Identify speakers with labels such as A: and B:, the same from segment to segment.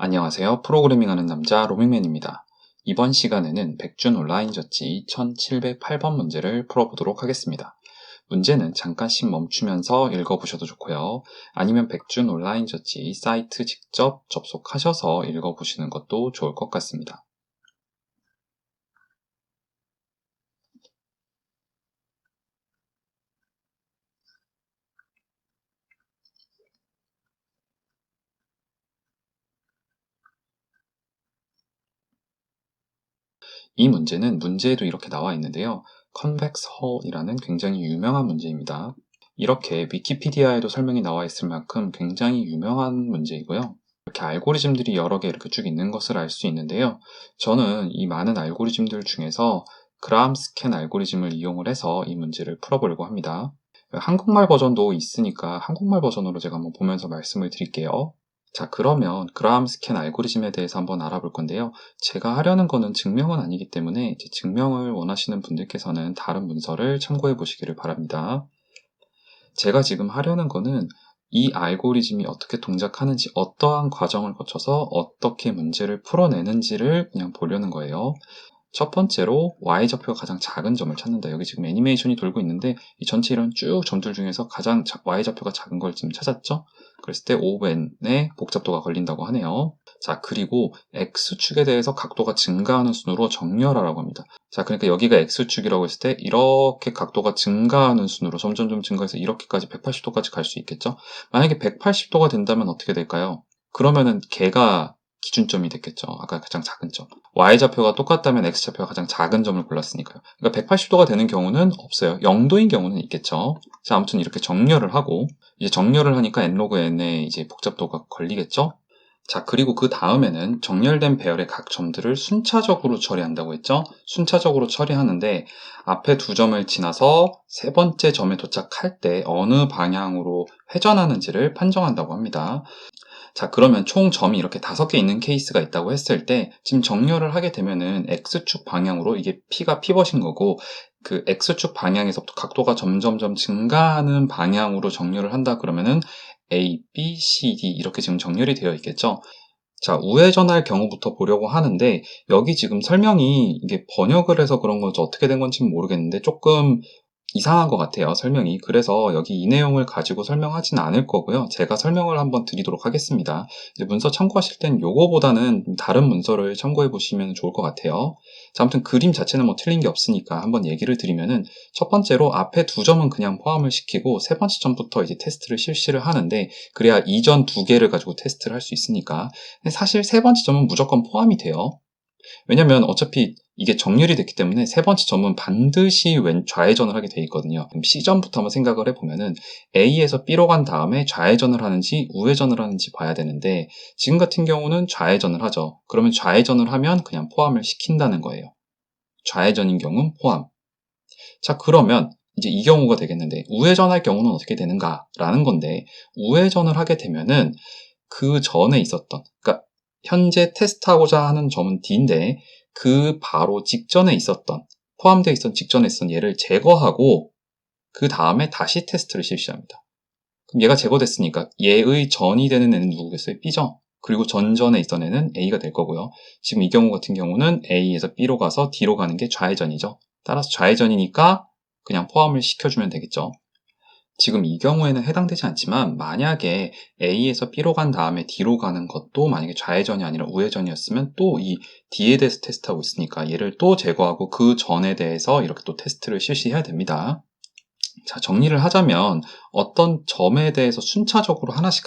A: 안녕하세요. 프로그래밍하는 남자 로밍맨입니다. 이번 시간에는 백준 온라인 젖지 1708번 문제를 풀어보도록 하겠습니다. 문제는 잠깐씩 멈추면서 읽어보셔도 좋고요. 아니면 백준 온라인 젖지 사이트 직접 접속하셔서 읽어보시는 것도 좋을 것 같습니다. 이 문제는 문제에도 이렇게 나와 있는데요. 컨벡스 홀이라는 굉장히 유명한 문제입니다. 이렇게 위키피디아에도 설명이 나와 있을 만큼 굉장히 유명한 문제이고요. 이렇게 알고리즘들이 여러 개 이렇게 쭉 있는 것을 알 수 있는데요. 저는 이 많은 알고리즘들 중에서 그라함 스캔 알고리즘을 이용을 해서 이 문제를 풀어보려고 합니다. 한국말 버전도 있으니까 한국말 버전으로 제가 한번 보면서 말씀을 드릴게요. 자, 그러면 그라함 스캔 알고리즘에 대해서 한번 알아볼 건데요. 제가 하려는 거는 증명은 아니기 때문에 이제 증명을 원하시는 분들께서는 다른 문서를 참고해 보시기를 바랍니다. 제가 지금 하려는 거는 이 알고리즘이 어떻게 동작하는지, 어떠한 과정을 거쳐서 어떻게 문제를 풀어내는지를 그냥 보려는 거예요. 첫 번째로 y좌표가 가장 작은 점을 찾는다. 여기 지금 애니메이션이 돌고 있는데 이 전체 이런 쭉 점들 중에서 가장 y좌표가 작은 걸 지금 찾았죠? 그랬을 때 5n의 복잡도가 걸린다고 하네요. 자, 그리고 x축에 대해서 각도가 증가하는 순으로 정렬하라고 합니다. 자, 그러니까 여기가 x축이라고 했을 때 이렇게 각도가 증가하는 순으로 점점 증가해서 이렇게까지 180도까지 갈 수 있겠죠? 만약에 180도가 된다면 어떻게 될까요? 그러면은 걔가 기준점이 됐겠죠. 아까 가장 작은 점. y좌표가 똑같다면 x좌표가 가장 작은 점을 골랐으니까요. 그러니까 180도가 되는 경우는 없어요. 0도인 경우는 있겠죠. 자, 아무튼 이렇게 정렬을 하고, 이제 정렬을 하니까 n로그 n의 이제 복잡도가 걸리겠죠. 자, 그리고 그 다음에는 정렬된 배열의 각 점들을 순차적으로 처리한다고 했죠. 순차적으로 처리하는데 앞에 두 점을 지나서 세 번째 점에 도착할 때 어느 방향으로 회전하는지를 판정한다고 합니다. 자, 그러면 총 점이 이렇게 5개 있는 케이스가 있다고 했을 때 지금 정렬을 하게 되면은 X축 방향으로 이게 P가 피벗인 거고 그 X축 방향에서부터 각도가 점점점 증가하는 방향으로 정렬을 한다 그러면은 A, B, C, D 이렇게 지금 정렬이 되어 있겠죠. 자, 우회전할 경우부터 보려고 하는데 여기 지금 설명이 이게 번역을 해서 그런 건지 어떻게 된 건지는 모르겠는데 조금 이상한 것 같아요, 설명이. 그래서 여기 이 내용을 가지고 설명하진 않을 거고요. 제가 설명을 한번 드리도록 하겠습니다. 이제 문서 참고하실 땐 요거보다는 다른 문서를 참고해 보시면 좋을 것 같아요. 자, 아무튼 그림 자체는 뭐 틀린 게 없으니까 한번 얘기를 드리면은 첫 번째로 앞에 두 점은 그냥 포함을 시키고 세 번째 점부터 이제 테스트를 실시를 하는데 그래야 이전 두 개를 가지고 테스트를 할 수 있으니까. 근데 사실 세 번째 점은 무조건 포함이 돼요. 왜냐면 어차피 이게 정렬이 됐기 때문에 세 번째 점은 반드시 좌회전을 하게 돼 있거든요. 그럼 C점부터 한번 생각을 해보면은 A에서 B로 간 다음에 좌회전을 하는지 우회전을 하는지 봐야 되는데 지금 같은 경우는 좌회전을 하죠. 그러면 좌회전을 하면 그냥 포함을 시킨다는 거예요. 좌회전인 경우는 포함. 자, 그러면 이제 이 경우가 되겠는데 우회전할 경우는 어떻게 되는가라는 건데 우회전을 하게 되면은 그 전에 있었던, 그러니까 현재 테스트하고자 하는 점은 D인데 그 바로 직전에 있었던, 포함되어 있었던 직전에 있었던 얘를 제거하고 그 다음에 다시 테스트를 실시합니다. 그럼 얘가 제거됐으니까 얘의 전이 되는 애는 누구겠어요? B죠? 그리고 전전에 있던 애는 A가 될 거고요. 지금 이 경우 같은 경우는 A에서 B로 가서 D로 가는 게 좌회전이죠. 따라서 좌회전이니까 그냥 포함을 시켜주면 되겠죠. 지금 이 경우에는 해당되지 않지만 만약에 A에서 B로 간 다음에 D로 가는 것도 만약에 좌회전이 아니라 우회전이었으면 또 이 D에 대해서 테스트하고 있으니까 얘를 또 제거하고 그 전에 대해서 이렇게 또 테스트를 실시해야 됩니다. 자, 정리를 하자면 어떤 점에 대해서 순차적으로 하나씩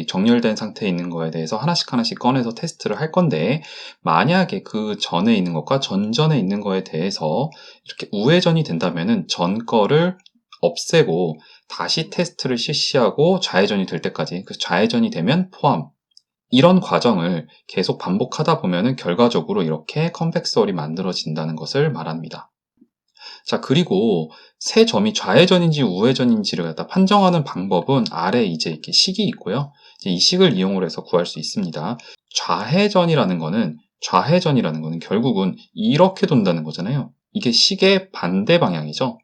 A: 정렬된 상태에 있는 거에 대해서 하나씩 꺼내서 테스트를 할 건데 만약에 그 전에 있는 것과 전전에 있는 거에 대해서 이렇게 우회전이 된다면은 전 거를 없애고 다시 테스트를 실시하고 좌회전이 될 때까지, 그래서 좌회전이 되면 포함, 이런 과정을 계속 반복하다 보면은 결과적으로 이렇게 컨벡스홀이 만들어진다는 것을 말합니다. 자, 그리고 세 점이 좌회전인지 우회전인지를 갖다 판정하는 방법은 아래 이제 이렇게 식이 있고요. 이제 이 식을 이용을 해서 구할 수 있습니다. 좌회전이라는 거는 결국은 이렇게 돈다는 거잖아요. 이게 식의 반대 방향이죠.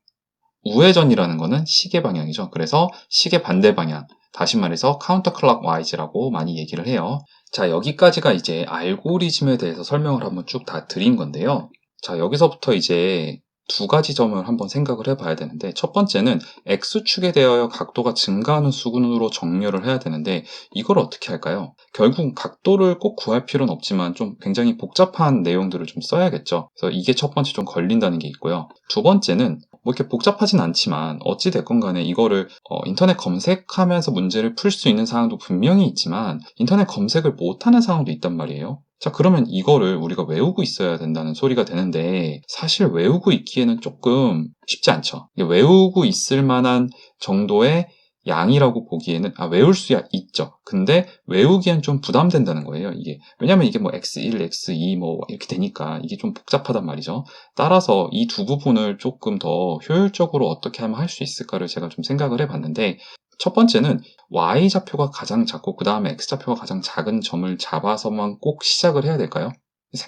A: 우회전이라는 거는 시계 방향이죠. 그래서 시계 반대 방향, 다시 말해서 카운터 클럭 와이즈라고 많이 얘기를 해요. 자, 여기까지가 이제 알고리즘에 대해서 설명을 한번 쭉 다 드린 건데요. 자, 여기서부터 이제 두 가지 점을 한번 생각을 해봐야 되는데, 첫 번째는 X축에 대하여 각도가 증가하는 수군으로 정렬을 해야 되는데, 이걸 어떻게 할까요? 결국 각도를 꼭 구할 필요는 없지만 좀 굉장히 복잡한 내용들을 좀 써야겠죠. 그래서 이게 첫 번째 좀 걸린다는 게 있고요. 두 번째는 뭐 이렇게 복잡하진 않지만 어찌 됐건 간에 이거를 인터넷 검색하면서 문제를 풀 수 있는 상황도 분명히 있지만 인터넷 검색을 못하는 상황도 있단 말이에요. 자, 그러면 이거를 우리가 외우고 있어야 된다는 소리가 되는데, 사실 외우고 있기에는 조금 쉽지 않죠. 외우고 있을 만한 정도의 양이라고 보기에는, 외울 수 있죠. 근데 외우기엔 좀 부담된다는 거예요, 이게. 왜냐면 이게 뭐 x1, x2 뭐 이렇게 되니까 이게 좀 복잡하단 말이죠. 따라서 이 두 부분을 조금 더 효율적으로 어떻게 하면 할 수 있을까를 제가 좀 생각을 해봤는데, 첫 번째는 y좌표가 가장 작고 그 다음에 x좌표가 가장 작은 점을 잡아서만 꼭 시작을 해야 될까요?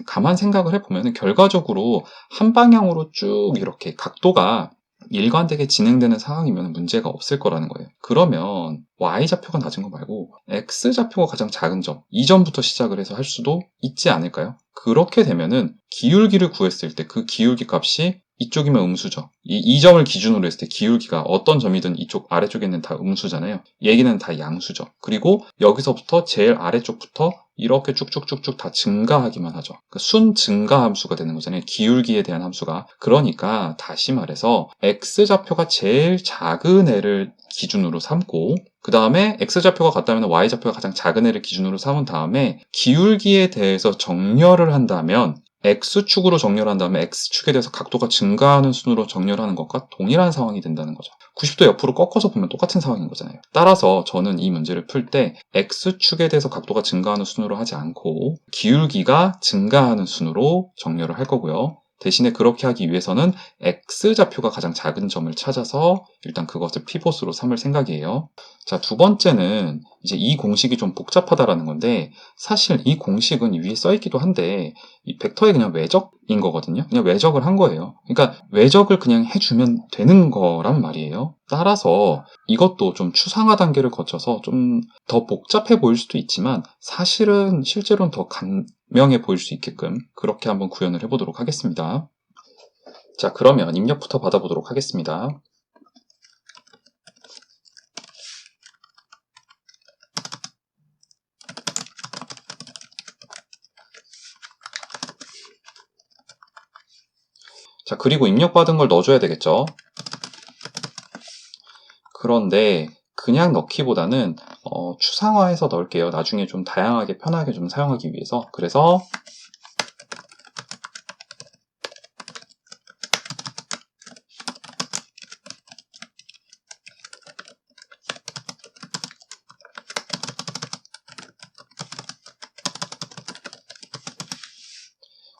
A: 가만 생각을 해보면 결과적으로 한 방향으로 쭉 이렇게 각도가 일관되게 진행되는 상황이면 문제가 없을 거라는 거예요. 그러면 y좌표가 낮은 거 말고 x좌표가 가장 작은 점, 이 점부터 시작을 해서 할 수도 있지 않을까요? 그렇게 되면은 기울기를 구했을 때 그 기울기 값이 이쪽이면 음수죠. 이 점을 기준으로 했을 때 기울기가 어떤 점이든 이쪽 아래쪽에 있는 다 음수잖아요. 얘기는 다 양수죠. 그리고 여기서부터 제일 아래쪽부터 이렇게 쭉쭉쭉쭉 다 증가하기만 하죠. 그러니까 순 증가 함수가 되는 거잖아요. 기울기에 대한 함수가. 그러니까 다시 말해서 x좌표가 제일 작은 애를 기준으로 삼고 그 다음에 x좌표가 같다면 y좌표가 가장 작은 애를 기준으로 삼은 다음에 기울기에 대해서 정렬을 한다면 x축으로 정렬한 다음에 x축에 대해서 각도가 증가하는 순으로 정렬하는 것과 동일한 상황이 된다는 거죠. 90도 옆으로 꺾어서 보면 똑같은 상황인 거잖아요. 따라서 저는 이 문제를 풀 때 x축에 대해서 각도가 증가하는 순으로 하지 않고 기울기가 증가하는 순으로 정렬을 할 거고요. 대신에 그렇게 하기 위해서는 x좌표가 가장 작은 점을 찾아서 일단 그것을 피봇으로 삼을 생각이에요. 자, 두 번째는 이제 이 공식이 좀 복잡하다라는 건데, 사실 이 공식은 위에 써 있기도 한데 이 벡터의 그냥 외적인 거거든요. 그냥 외적을 한 거예요. 그러니까 외적을 그냥 해주면 되는 거란 말이에요. 따라서 이것도 좀 추상화 단계를 거쳐서 좀 더 복잡해 보일 수도 있지만 사실은 실제로는 더 간명해 보일 수 있게끔 그렇게 한번 구현을 해보도록 하겠습니다. 자, 그러면 입력부터 받아보도록 하겠습니다. 자, 그리고 입력받은 걸 넣어줘야 되겠죠. 그런데 그냥 넣기보다는 추상화해서 넣을게요. 나중에 좀 다양하게 편하게 좀 사용하기 위해서. 그래서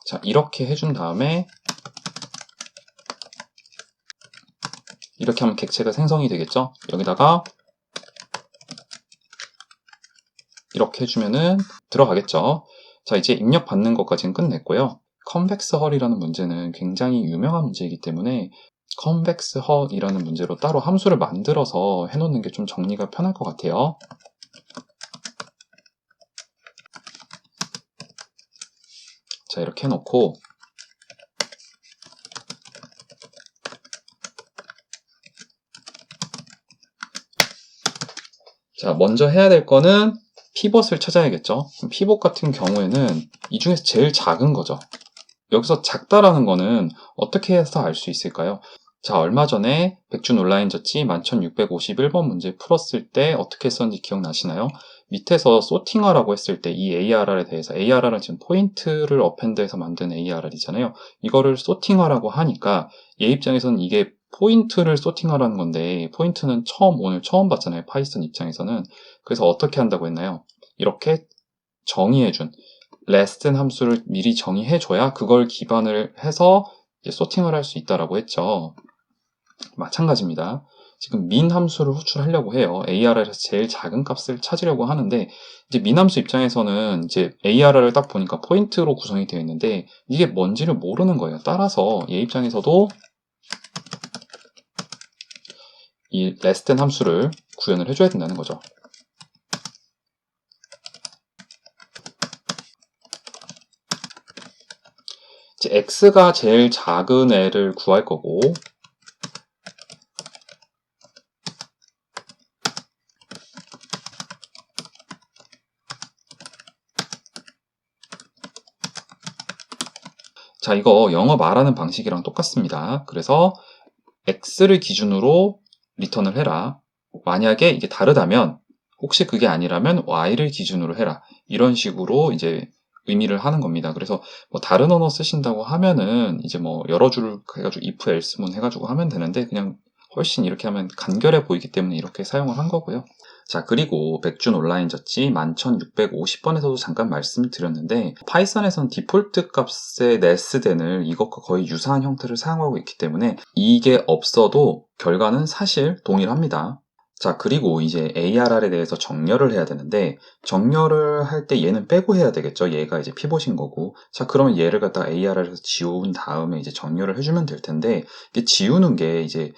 A: 자, 이렇게 해준 다음에 이렇게 하면 객체가 생성이 되겠죠. 여기다가 이렇게 해주면은 들어가겠죠. 자, 이제 입력 받는 것까지는 끝냈고요. 컨벡스 헐이라는 문제는 굉장히 유명한 문제이기 때문에 컨벡스 헐이라는 문제로 따로 함수를 만들어서 해놓는 게 좀 정리가 편할 것 같아요. 자, 이렇게 해놓고 자, 먼저 해야 될 거는 피벗을 찾아야겠죠. 피벗 같은 경우에는 이 중에서 제일 작은 거죠. 여기서 작다라는 거는 어떻게 해서 알 수 있을까요? 자, 얼마 전에 백준 온라인 젖지 11651번 문제 풀었을 때 어떻게 했었는지 기억나시나요? 밑에서 소팅하라고 했을 때 이 ARR에 대해서, ARR은 지금 포인트를 어펜드해서 만든 ARR이잖아요. 이거를 소팅하라고 하니까 얘 입장에서는 이게 포인트를 소팅하라는 건데, 포인트는 오늘 처음 봤잖아요. 파이썬 입장에서는. 그래서 어떻게 한다고 했나요? 이렇게 정의해준 레슨 함수를 미리 정의해줘야 그걸 기반을 해서 소팅을 할 수 있다라고 했죠. 마찬가지입니다. 지금 민 함수를 호출하려고 해요. ARR에서 제일 작은 값을 찾으려고 하는데, 이제 민 함수 입장에서는 이제 ARR을 딱 보니까 포인트로 구성이 되어 있는데 이게 뭔지를 모르는 거예요. 따라서 얘 입장에서도 이 less than 함수를 구현을 해줘야 된다는 거죠. 이제 x가 제일 작은 애를 구할 거고, 자, 이거 영어 말하는 방식이랑 똑같습니다. 그래서 x를 기준으로 리턴을 해라. 만약에 이게 다르다면, 혹시 그게 아니라면 y를 기준으로 해라. 이런 식으로 이제 의미를 하는 겁니다. 그래서 뭐 다른 언어 쓰신다고 하면은 이제 뭐 여러 줄 해가지고 if, else문 해가지고 하면 되는데, 그냥 훨씬 이렇게 하면 간결해 보이기 때문에 이렇게 사용을 한 거고요. 자, 그리고 백준 온라인 젖지 11650번에서도 잠깐 말씀을 드렸는데, 파이썬에서는 디폴트 값의 네스덴을 이것과 거의 유사한 형태를 사용하고 있기 때문에 이게 없어도 결과는 사실 동일합니다. 자, 그리고 이제 ARR에 대해서 정렬을 해야 되는데, 정렬을 할 때 얘는 빼고 해야 되겠죠. 얘가 이제 피봇인 거고. 자, 그러면 얘를 갖다가 ARR에서 지운 다음에 이제 정렬을 해주면 될 텐데, 이게 지우는 게 이제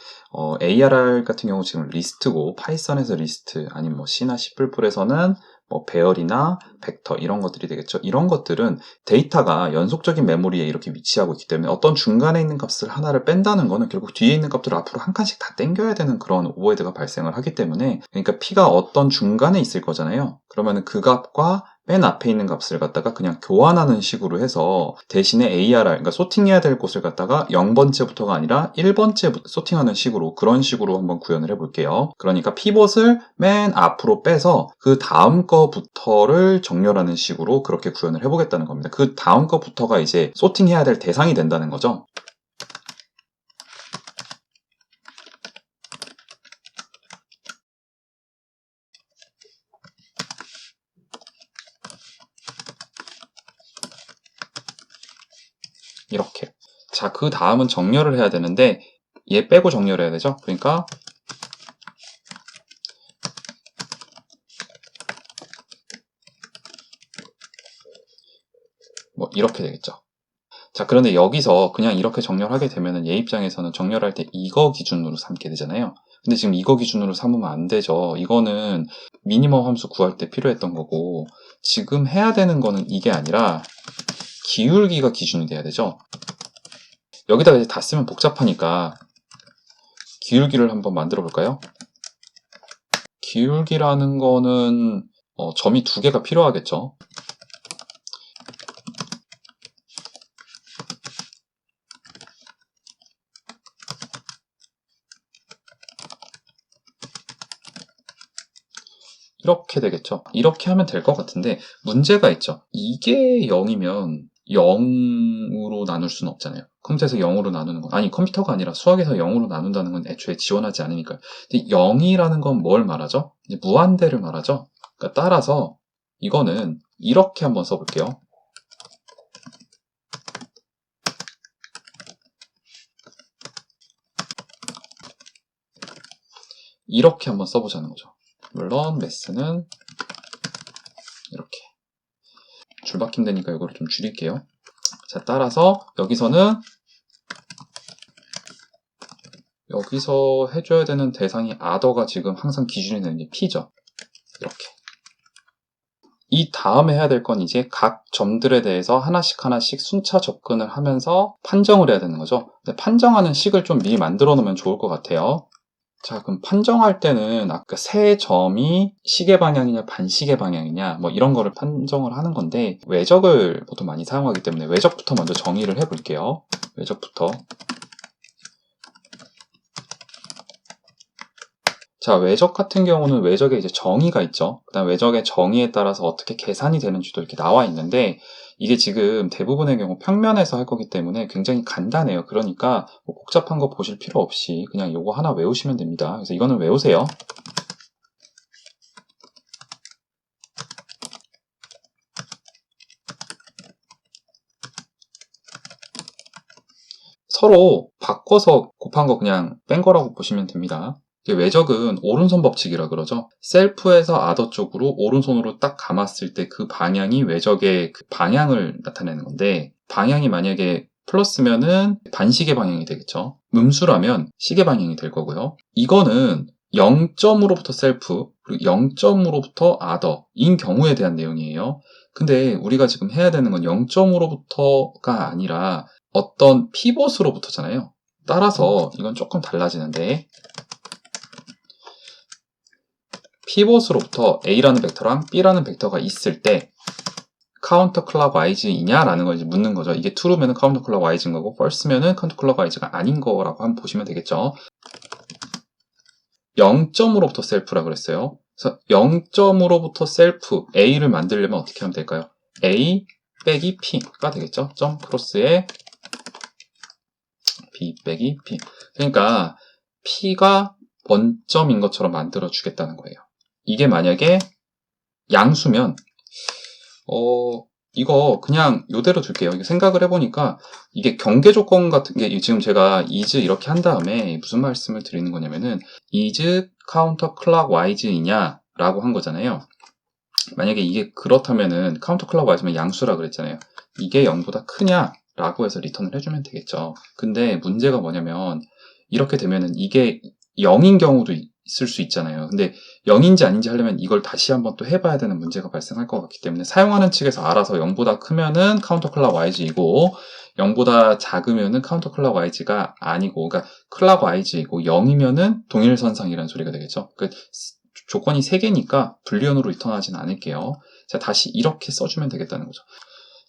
A: ARR 같은 경우 지금 리스트고, 파이썬에서 리스트, 아니면 뭐 C나 C++에서는 뭐 배열이나 벡터 이런 것들이 되겠죠. 이런 것들은 데이터가 연속적인 메모리에 이렇게 위치하고 있기 때문에 어떤 중간에 있는 값을 하나를 뺀다는 거는 결국 뒤에 있는 값들을 앞으로 한 칸씩 다 땡겨야 되는 그런 오버헤드가 발생을 하기 때문에, 그러니까 P가 어떤 중간에 있을 거잖아요. 그러면 그 값과 맨 앞에 있는 값을 갖다가 그냥 교환하는 식으로 해서 대신에 ARR, 그러니까 소팅해야 될 곳을 갖다가 0번째부터가 아니라 1번째 소팅하는 식으로, 그런 식으로 한번 구현을 해볼게요. 그러니까 피봇을 맨 앞으로 빼서 그 다음 거부터를 정렬하는 식으로 그렇게 구현을 해보겠다는 겁니다. 그 다음 거부터가 이제 소팅해야 될 대상이 된다는 거죠. 이렇게. 자, 그 다음은 정렬을 해야 되는데 얘 빼고 정렬해야 되죠. 그러니까 뭐 이렇게 되겠죠. 자, 그런데 여기서 그냥 이렇게 정렬하게 되면은 얘 입장에서는 정렬할 때 이거 기준으로 삼게 되잖아요. 근데 지금 이거 기준으로 삼으면 안 되죠. 이거는 미니멈 함수 구할 때 필요했던 거고, 지금 해야 되는 거는 이게 아니라 기울기가 기준이 돼야 되죠. 여기다가 이제 다 쓰면 복잡하니까 기울기를 한번 만들어 볼까요? 기울기라는 거는 점이 두 개가 필요하겠죠. 이렇게 되겠죠. 이렇게 하면 될 것 같은데 문제가 있죠. 이게 0이면 0으로 나눌 수는 없잖아요. 컴퓨터에서 0으로 나누는 건, 아니 컴퓨터가 아니라 수학에서 0으로 나눈다는 건 애초에 지원하지 않으니까요. 근데 0이라는 건 뭘 말하죠? 이제 무한대를 말하죠. 그러니까 따라서 이거는 이렇게 한번 써볼게요. 이렇게 한번 써보자는 거죠. 물론 매스는 이렇게 줄바뀜 되니까 이거를 좀 줄일게요. 자, 따라서 여기서 해줘야 되는 대상이 other가 지금 항상 기준이 되는 게 P죠. 이렇게. 이 다음에 해야 될 건 이제 각 점들에 대해서 하나씩 순차 접근을 하면서 판정을 해야 되는 거죠. 근데 판정하는 식을 좀 미리 만들어 놓으면 좋을 것 같아요. 자, 그럼 판정할 때는 아까 세 점이 시계 방향이냐 반시계 방향이냐 뭐 이런 거를 판정을 하는 건데, 외적을 보통 많이 사용하기 때문에 외적부터 먼저 정의를 해볼게요. 외적부터. 자, 외적 같은 경우는 외적에 이제 정의가 있죠. 그 다음 외적의 정의에 따라서 어떻게 계산이 되는지도 이렇게 나와 있는데, 이게 지금 대부분의 경우 평면에서 할 거기 때문에 굉장히 간단해요. 그러니까 뭐 복잡한 거 보실 필요 없이 그냥 요거 하나 외우시면 됩니다. 그래서 이거는 외우세요. 서로 바꿔서 곱한 거 그냥 뺀 거라고 보시면 됩니다. 외적은 오른손 법칙이라 그러죠. 셀프에서 아더 쪽으로 오른손으로 딱 감았을 때 그 방향이 외적의 그 방향을 나타내는 건데, 방향이 만약에 플러스면은 반시계 방향이 되겠죠. 음수라면 시계 방향이 될 거고요. 이거는 0점으로부터 셀프, 그리고 0점으로부터 other인 경우에 대한 내용이에요. 근데 우리가 지금 해야 되는 건 0점으로부터가 아니라 어떤 피벗으로부터잖아요. 따라서 이건 조금 달라지는데, 피벗으로부터 A라는 벡터랑 B라는 벡터가 있을 때 카운터 클락와이즈이냐 라는 걸 이제 묻는 거죠. 이게 true면은 카운터 클락와이즈인 거고 false면은 카운터 클락와이즈가 아닌 거라고 한번 보시면 되겠죠. 0점으로부터 셀프라 그랬어요. 그래서 0점으로부터 셀프 A를 만들려면 어떻게 하면 될까요? A 빼기 P가 되겠죠. 점 크로스에 B 빼기 P. 그러니까 P가 원점인 것처럼 만들어 주겠다는 거예요. 이게 만약에 양수면 이거 그냥 이대로 둘게요. 이게 생각을 해보니까 이게 경계 조건 같은 게 지금 제가 is 이렇게 한 다음에 무슨 말씀을 드리는 거냐면은 is counter clockwise이냐 라고 한 거잖아요. 만약에 이게 그렇다면은 counter clockwise면 양수라 그랬잖아요. 이게 0보다 크냐 라고 해서 리턴을 해주면 되겠죠. 근데 문제가 뭐냐면 이렇게 되면은 이게 0인 경우도 있을 수 있잖아요. 근데 0인지 아닌지 하려면 이걸 다시 한번 또 해봐야 되는 문제가 발생할 것 같기 때문에 사용하는 측에서 알아서 0보다 크면은 카운터 클락 와이즈이고 0보다 작으면은 카운터 클락 와이즈가 아니고, 그러니까 클락 와이즈이고 0이면은 동일선상이라는 소리가 되겠죠. 그 조건이 3개니까 불리언으로 리턴하지는 않을게요. 자, 다시 이렇게 써주면 되겠다는 거죠.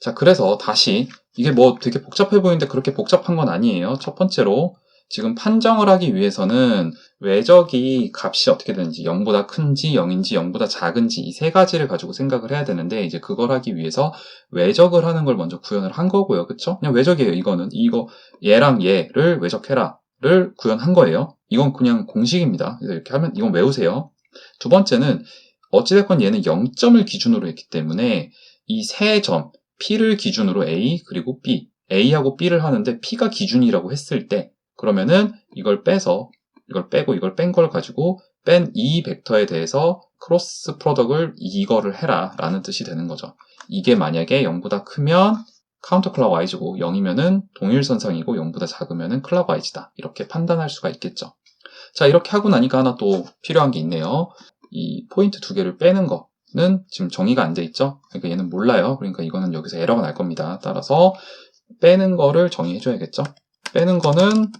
A: 자, 그래서 다시 이게 뭐 되게 복잡해 보이는데 그렇게 복잡한 건 아니에요. 첫 번째로 지금 판정을 하기 위해서는 외적이 값이 어떻게 되는지 0보다 큰지 0인지 0보다 작은지 이 세 가지를 가지고 생각을 해야 되는데, 이제 그걸 하기 위해서 외적을 하는 걸 먼저 구현을 한 거고요. 그쵸? 그냥 외적이에요. 이거는 이거 얘랑 얘를 외적해라 를 구현한 거예요. 이건 그냥 공식입니다. 그래서 이렇게 하면 이건 외우세요. 두 번째는 어찌됐건 얘는 0점을 기준으로 했기 때문에 이 세 점 P를 기준으로 A 그리고 B, A하고 B를 하는데 P가 기준이라고 했을 때 그러면은 이걸 빼서 이걸 빼고 이걸 뺀 걸 가지고 뺀 이 벡터에 대해서 크로스 프로덕을 이거를 해라 라는 뜻이 되는 거죠. 이게 만약에 0보다 크면 카운터 클락와이즈고 0이면은 동일선상이고 0보다 작으면은 클락와이즈다 이렇게 판단할 수가 있겠죠. 자, 이렇게 하고 나니까 하나 또 필요한 게 있네요. 이 포인트 두 개를 빼는 거는 지금 정의가 안 돼 있죠. 그러니까 얘는 몰라요. 그러니까 이거는 여기서 에러가 날 겁니다. 따라서 빼는 거를 정의해 줘야겠죠. 빼는 거는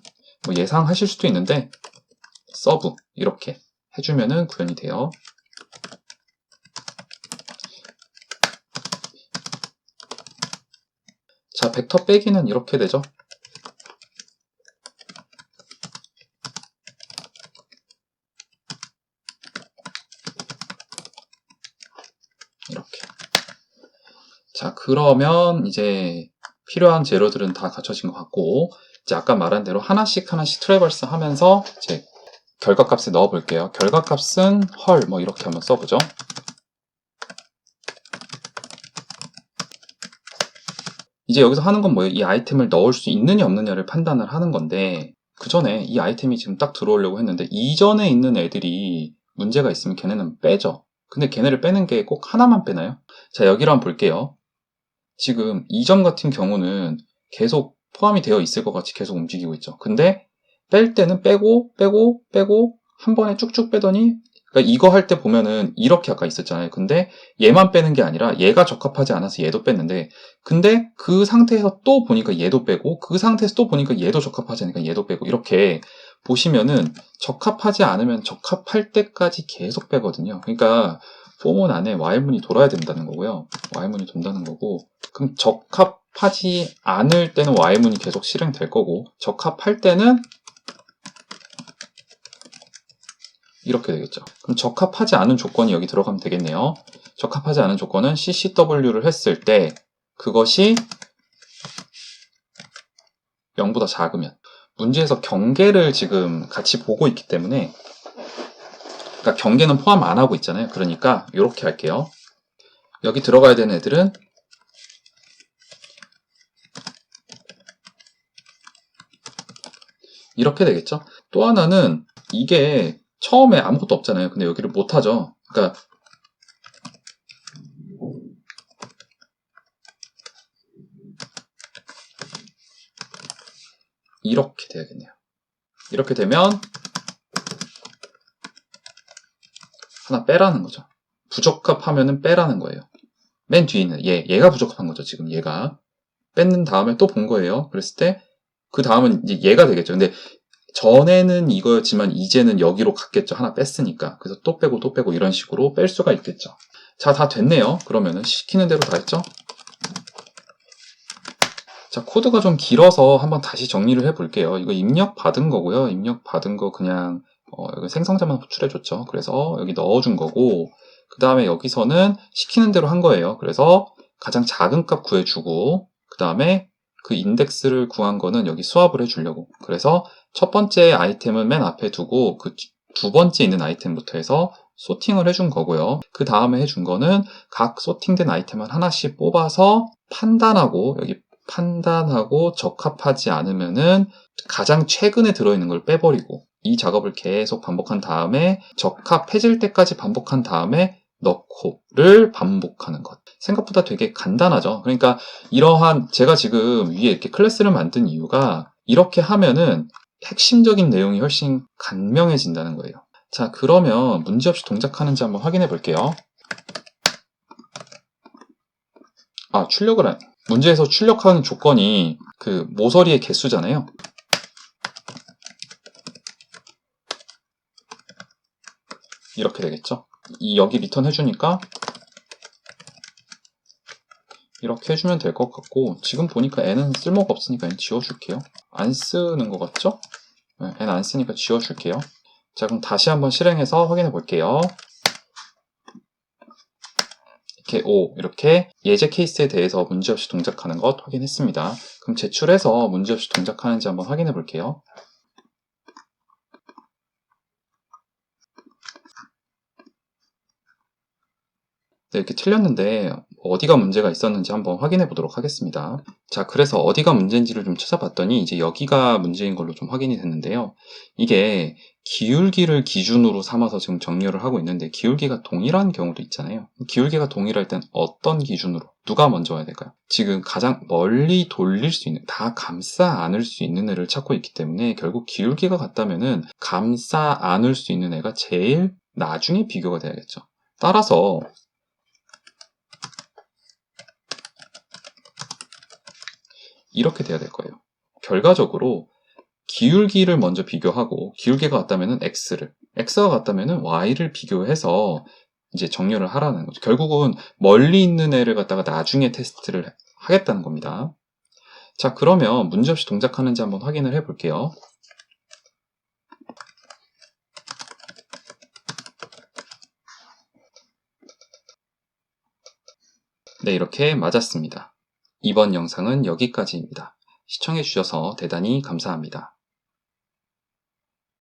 A: 뭐 예상하실 수도 있는데 서브 이렇게 해주면은 구현이 돼요. 자, 벡터 빼기는 이렇게 되죠. 이렇게. 자, 그러면 이제 필요한 재료들은 다 갖춰진 것 같고, 이제 아까 말한 대로 하나씩 트래버스 하면서 이제 결과값에 넣어 볼게요. 결과값은 헐 뭐 이렇게 한번 써보죠. 이제 여기서 하는 건 뭐예요? 이 아이템을 넣을 수 있느냐 없느냐를 판단을 하는 건데, 그 전에 이 아이템이 지금 딱 들어오려고 했는데 이전에 있는 애들이 문제가 있으면 걔네는 빼죠. 근데 걔네를 빼는 게 꼭 하나만 빼나요? 자, 여기로 한번 볼게요. 지금 이 점 같은 경우는 계속 포함이 되어 있을 것 같이 계속 움직이고 있죠. 근데 뺄 때는 빼고 한 번에 쭉쭉 빼더니, 그러니까 이거 할 때 보면은 이렇게 아까 있었잖아요. 근데 얘만 빼는 게 아니라 얘가 적합하지 않아서 얘도 뺐는데, 근데 그 상태에서 또 보니까 얘도 빼고 그 상태에서 또 보니까 얘도 적합하지 않으니까 얘도 빼고, 이렇게 보시면은 적합하지 않으면 적합할 때까지 계속 빼거든요. 그러니까 포문 안에 while문이 돌아야 된다는 거고요. while문이 돈다는 거고, 그럼 적합하지 않을 때는 while문이 계속 실행될 거고, 적합할 때는 이렇게 되겠죠. 그럼 적합하지 않은 조건이 여기 들어가면 되겠네요. 적합하지 않은 조건은 CCW를 했을 때 그것이 0보다 작으면, 문제에서 경계를 지금 같이 보고 있기 때문에, 그러니까 경계는 포함 안 하고 있잖아요. 그러니까 이렇게 할게요. 여기 들어가야 되는 애들은 이렇게 되겠죠. 또 하나는 이게 처음에 아무것도 없잖아요. 근데 여기를 못하죠. 그러니까 이렇게 돼야겠네요. 이렇게 되면 하나 빼라는 거죠. 부적합하면은 빼라는 거예요. 맨 뒤에 있는 얘가 부적합한 거죠. 지금 얘가 뺏는 다음에 또 본 거예요. 그랬을 때 그 다음은 이제 얘가 되겠죠. 근데 전에는 이거였지만 이제는 여기로 갔겠죠. 하나 뺐으니까. 그래서 또 빼고 이런 식으로 뺄 수가 있겠죠. 자, 다 됐네요. 그러면은 시키는 대로 다 했죠. 자, 코드가 좀 길어서 한번 다시 정리를 해볼게요. 이거 입력 받은 거고요. 입력 받은 거 그냥 여기 생성자만 호출해줬죠. 그래서 여기 넣어준 거고, 그 다음에 여기서는 시키는 대로 한 거예요. 그래서 가장 작은 값 구해주고, 그 다음에 그 인덱스를 구한 거는 여기 수합을 해주려고. 그래서 첫 번째 아이템은 맨 앞에 두고 그 두 번째 있는 아이템부터 해서 소팅을 해준 거고요. 그 다음에 해준 거는 각 소팅된 아이템을 하나씩 뽑아서 판단하고, 여기 판단하고 적합하지 않으면은 가장 최근에 들어있는 걸 빼버리고, 이 작업을 계속 반복한 다음에 적합해질 때까지 반복한 다음에 넣고를 반복하는 것. 생각보다 되게 간단하죠. 그러니까 이러한 제가 지금 위에 이렇게 클래스를 만든 이유가 이렇게 하면은 핵심적인 내용이 훨씬 간명해진다는 거예요. 자, 그러면 문제없이 동작하는지 한번 확인해 볼게요. 출력을 문제에서 출력하는 조건이 그 모서리의 개수잖아요. 이렇게 되겠죠. 여기 리턴 해주니까 이렇게 해주면 될 것 같고, 지금 보니까 n은 쓸모가 없으니까 n 지워줄게요. 안 쓰는 것 같죠? 네, n 안 쓰니까 지워줄게요. 자, 그럼 다시 한번 실행해서 확인해 볼게요. 이렇게 예제 케이스에 대해서 문제없이 동작하는 것 확인했습니다. 그럼 제출해서 문제없이 동작하는지 한번 확인해 볼게요. 네, 이렇게 틀렸는데 어디가 문제가 있었는지 한번 확인해 보도록 하겠습니다. 자, 그래서 어디가 문제인지를 좀 찾아봤더니 이제 여기가 문제인 걸로 좀 확인이 됐는데요. 이게 기울기를 기준으로 삼아서 지금 정렬을 하고 있는데 기울기가 동일한 경우도 있잖아요. 기울기가 동일할 땐 어떤 기준으로 누가 먼저 와야 될까요? 지금 가장 멀리 돌릴 수 있는, 다 감싸 안을 수 있는 애를 찾고 있기 때문에 결국 기울기가 같다면은 감싸 안을 수 있는 애가 제일 나중에 비교가 돼야겠죠. 따라서 이렇게 돼야 될 거예요. 결과적으로 기울기를 먼저 비교하고 기울기가 같다면 x를, x가 같다면 y를 비교해서 이제 정렬을 하라는 거죠. 결국은 멀리 있는 애를 갖다가 나중에 테스트를 하겠다는 겁니다. 자, 그러면 문제없이 동작하는지 한번 확인을 해 볼게요. 네, 이렇게 맞았습니다. 이번 영상은 여기까지입니다. 시청해주셔서 대단히 감사합니다.